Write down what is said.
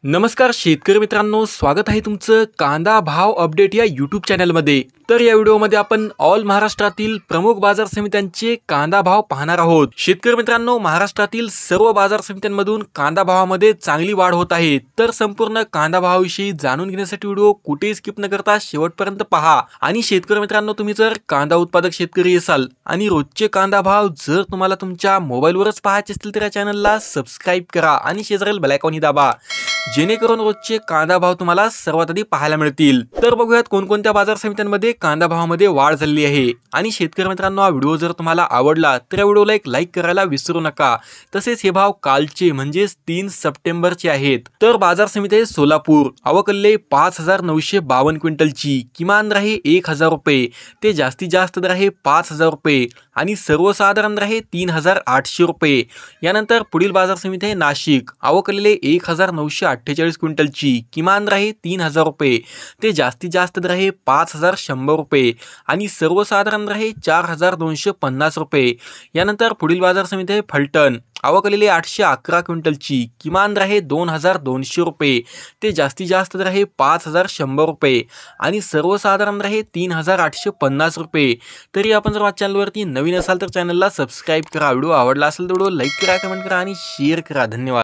नमस्कार शेतकरी मित्रांनो, स्वागत आहे तुमचं कांदा भाव अपडेट या यूट्यूब चॅनलमध्ये। तर या व्हिडिओमध्ये आपण ऑल महाराष्ट्रातील प्रमुख बाजार समित्यांचे कांदा भाव पाहणार आहोत। शेतकरी मित्रांनो, महाराष्ट्रातील सर्व बाजार समित्यांमधून कांदा भावामध्ये चांगली वाढ होत आहे। तर संपूर्ण कांदा भावाविषयी जाणून घेण्यासाठी व्हिडिओ कुठेही स्किप न करता शेवटपर्यंत पहा। आणि शेतकरी मित्रांनो, तुम्ही जर कांदा उत्पादक शेतकरी असाल आणि रोजचे कांदा भाव जर तुम्हाला तुमच्या मोबाईलवरच पाहायचे असतील तर या चॅनलला सबस्क्राइब करा आणि शेजारील बेल आयकॉन दाबा, जेणेकरून रोजचे कांदा भाव तुम्हाला सर्वात आधी पाहायला मिळतील। तर बघूयात कोणकोणत्या बाजार समित्यांमध्ये कांदा भावामध्ये वाढ झाली आहे। आणि शेतकरी मित्रांनो, हा व्हिडिओ जर तुम्हाला आवडला तर या व्हिडिओला एक लाईक करायला विसरू नका। तसेच हे भाव कालचे म्हणजे 3 सप्टेंबरचे आहेत। तर बाजार समिती आहे सोलापूर, आवकल्ले 5952 क्विंटलची, किमान दर आहे 1000 रुपये ते जास्तीत जास्त दर आहे 5000 रुपये आणि सर्वसाधारण दर आहे 3800 रुपये। यानंतर पुढील बाजार समिती आहे नाशिक, आवकलेले 1948 क्विंटलची, किमान दर आहे 3000 रुपये ते जास्तीत जास्त दर आहे 5100 रुपये आणि सर्वसाधारण दर आहे 4250 रुपये। यानंतर पुढील बाजार समिती आहे फलटण, आवकलेले 811 क्विंटलची, किमान दर आहे 2200 रुपये ते जास्तीत जास्त दर आहे 5100 रुपये आणि सर्वसाधारण दर आहे 3850 रुपये। तरी आपण जर माझ्या चॅनलवरती नवीन असाल तर चॅनलला सबस्क्राइब करा। व्हिडिओ आवडला असेल तर व्हिडिओ लाईक करा, कमेंट करा आणि शेअर करा। धन्यवाद।